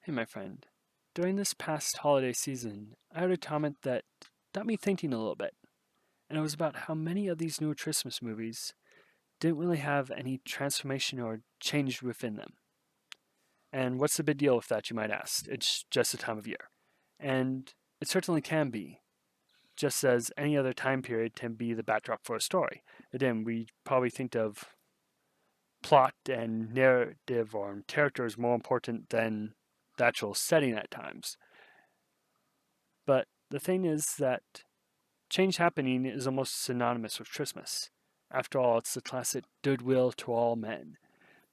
Hey, my friend. During this past holiday season, I heard a comment that got me thinking a little bit, and it was about how many of these newer Christmas movies didn't really have any transformation or change within them. And what's the big deal with that, you might ask? It's just a time of year. And it certainly can be, just as any other time period can be the backdrop for a story. Again, we probably think of plot and narrative or characters more important than the actual setting at times. But the thing is that change happening is almost synonymous with Christmas. After all, it's the classic goodwill to all men.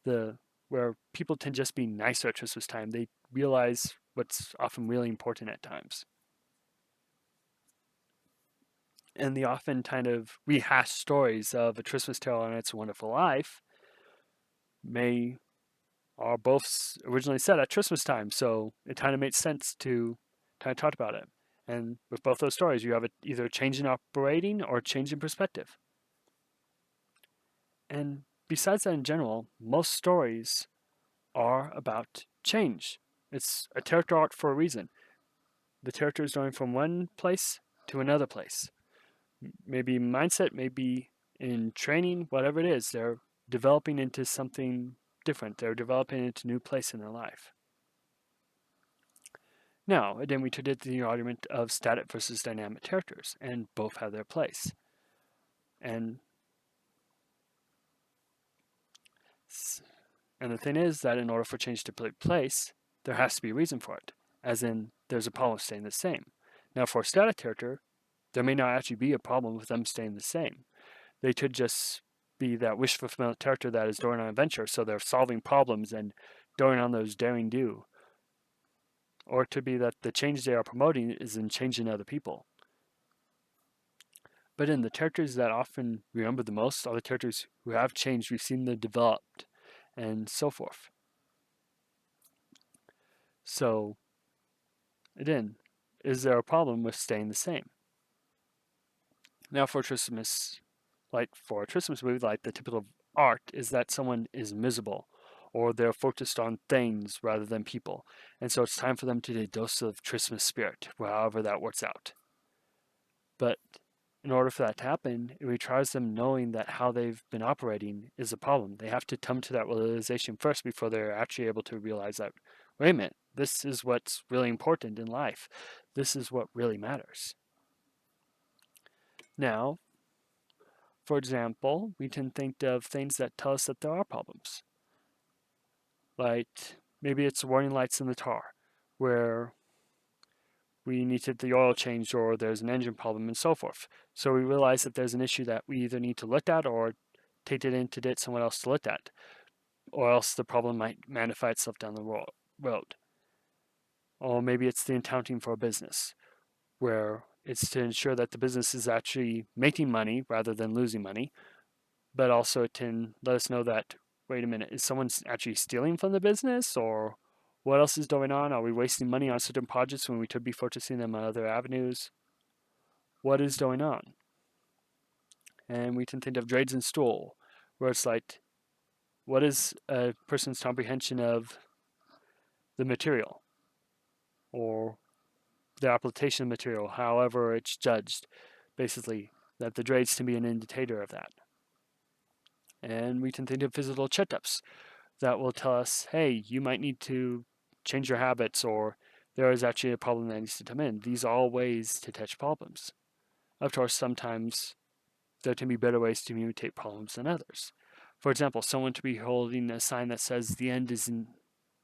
The where people tend to just be nicer at Christmas time. They realize what's often really important at times. And the often kind of rehashed stories of A Christmas Carol and It's a Wonderful Life may are both originally set at Christmas time, so it kind of makes sense to kind of talk about it. And with both those stories, you have either a change in operating or a change in perspective. And besides that, in general, most stories are about change. It's a character arc for a reason. The character is going from one place to another place. Maybe mindset, maybe in training, whatever it is, they're developing into something different. They're developing into a new place in their life. Now, again, we did the argument of static versus dynamic characters, and both have their place. And the thing is that in order for change to take place, there has to be a reason for it, as in there's a problem staying the same. Now, for a static character, there may not actually be a problem with them staying the same. They could just be that wish fulfillment character that is going on an adventure, so they're solving problems and going on those daring do. Or it could be that the change they are promoting is in changing other people. But in the characters that often remember the most are the characters who have changed, we've seen them developed, and so forth. So, again, is there a problem with staying the same? Now, for Christmas, like for a Christmas movie, like the typical arc is that someone is miserable, or they're focused on things rather than people, and so it's time for them to get a dose of Christmas spirit, however that works out. But in order for that to happen, it requires them knowing that how they've been operating is a problem. They have to come to that realization first before they're actually able to realize that, wait a minute, this is what's really important in life. This is what really matters. Now, for example, we can think of things that tell us that there are problems. Like maybe it's warning lights in the car, where we need to get the oil changed or there's an engine problem and so forth. So we realize that there's an issue that we either need to look at or take it in to get someone else to look at, or else the problem might manifest itself down the road. Or maybe it's the accounting for a business, where it's to ensure that the business is actually making money rather than losing money, but also it can let us know that, wait a minute, is someone actually stealing from the business, or what else is going on? Are we wasting money on certain projects when we could be focusing them on other avenues? What is going on? And we can think of grades in stool, where it's like, what is a person's comprehension of the material or the application of material, however it's judged, basically, that the grades can be an indicator of that. And we can think of physical checkups that will tell us, hey, you might need to change your habits, or there is actually a problem that needs to come in. These are all ways to catch problems. Of course, sometimes there can be better ways to communicate problems than others. For example, someone to be holding a sign that says the end is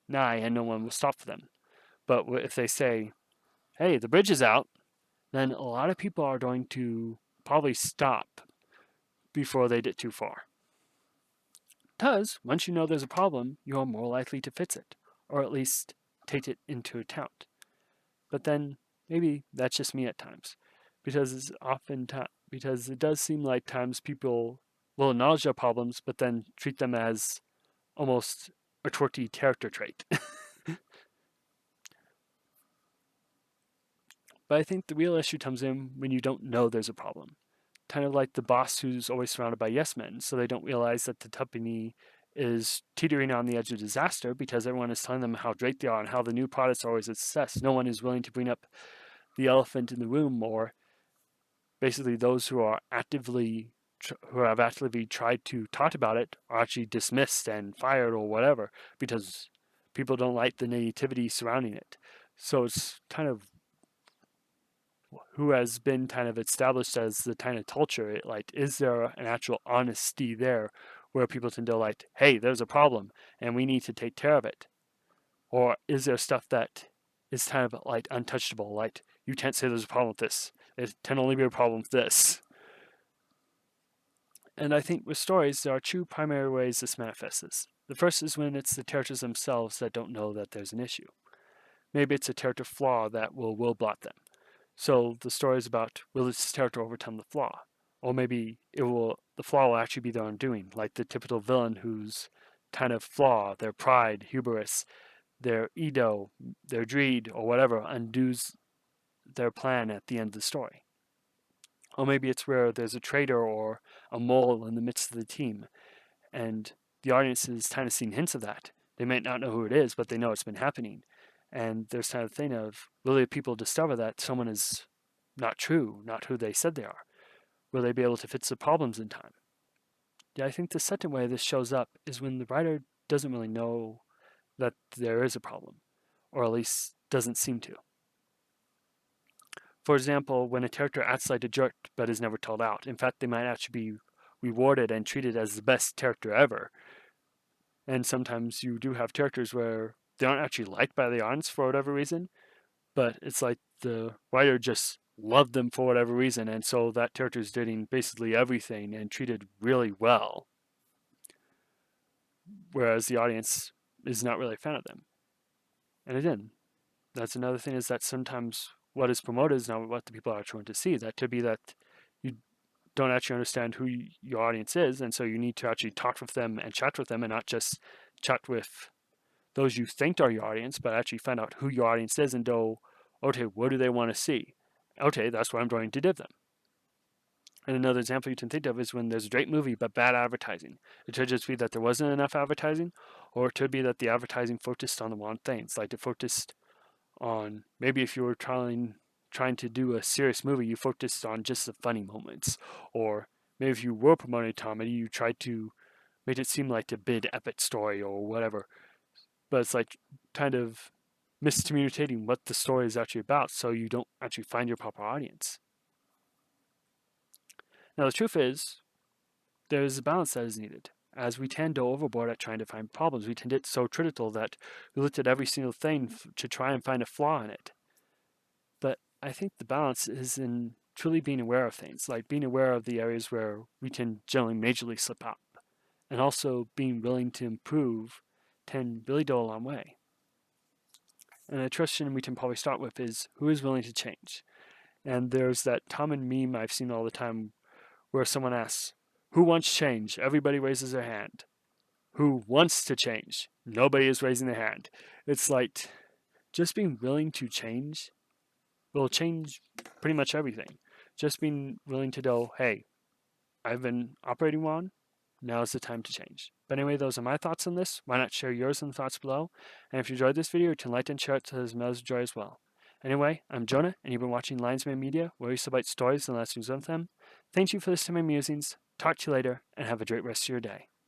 nigh and no one will stop for them. But if they say, hey, the bridge is out, then a lot of people are going to probably stop before they get too far. Because once you know there's a problem, you are more likely to fix it, or at least take it into account. But then maybe that's just me at times, because because it does seem like times people will acknowledge their problems, but then treat them as almost a quirky character trait. But I think the real issue comes in when you don't know there's a problem. Kind of like the boss who's always surrounded by yes men, so they don't realize that the company is teetering on the edge of disaster because everyone is telling them how great they are and how the new products are always a success. No one is willing to bring up the elephant in the room, or basically those who are who have actively tried to talk about it are actually dismissed and fired or whatever because people don't like the negativity surrounding it. So it's kind of who has been kind of established as the kind of culture. Like, is there an actual honesty there where people can go like, hey, there's a problem and we need to take care of it? Or is there stuff that is kind of like untouchable? Like, you can't say there's a problem with this. It can only be a problem with this. And I think with stories, there are two primary ways this manifests. The first is when it's the characters themselves that don't know that there's an issue. Maybe it's a character flaw that will blot them. So the story is about, will this character overcome the flaw? Or maybe the flaw will actually be their undoing, like the typical villain whose kind of flaw, their pride, hubris, their ego, their greed, or whatever, undoes their plan at the end of the story. Or maybe it's where there's a traitor or a mole in the midst of the team, and the audience has kind of seen hints of that. They might not know who it is, but they know it's been happening. And there's kind of thing of, will the people discover that someone is not true, not who they said they are? Will they be able to fix the problems in time? Yeah, I think the second way this shows up is when the writer doesn't really know that there is a problem, or at least doesn't seem to. For example, when a character acts like a jerk but is never told out. In fact, they might actually be rewarded and treated as the best character ever. And sometimes you do have characters where they aren't actually liked by the audience for whatever reason, but it's like the writer just loved them for whatever reason, and so that character is doing basically everything and treated really well, whereas the audience is not really a fan of them. And again, that's another thing, is that sometimes what is promoted is not what the people are actually going to see. That could be that you don't actually understand who your audience is, and so you need to actually talk with them and chat with them, and not just chat with those you think are your audience, but actually find out who your audience is and go, okay, what do they want to see? Okay, that's what I'm going to give them. And another example you can think of is when there's a great movie but bad advertising. It could just be that there wasn't enough advertising, or it could be that the advertising focused on the wrong things. Like, it focused on, maybe if you were trying to do a serious movie, you focused on just the funny moments. Or maybe if you were promoting a comedy, you tried to make it seem like a big epic story or whatever. But it's like kind of miscommunicating what the story is actually about, so you don't actually find your proper audience. Now, the truth is, there is a balance that is needed. As we tend to overboard at trying to find problems, we tend to get so critical that we look at every single thing to try and find a flaw in it. But I think the balance is in truly being aware of things, like being aware of the areas where we can generally majorly slip up, and also being willing to improve can really go a long way. And a question we can probably start with is, who is willing to change? And there's that common meme I've seen all the time where someone asks, who wants change? Everybody raises their hand. Who wants to change? Nobody is raising their hand. It's like, just being willing to change will change pretty much everything. Just being willing to go, hey, I've been operating wrong. Now is the time to change. But anyway, those are my thoughts on this. Why not share yours in the thoughts below? And if you enjoyed this video, you can like and share it to others enjoy as well. Anyway, I'm Jonah, and you've been watching Lionsman Media, where we celebrate stories and lessons of them. Thank you for listening to my musings. Talk to you later, and have a great rest of your day.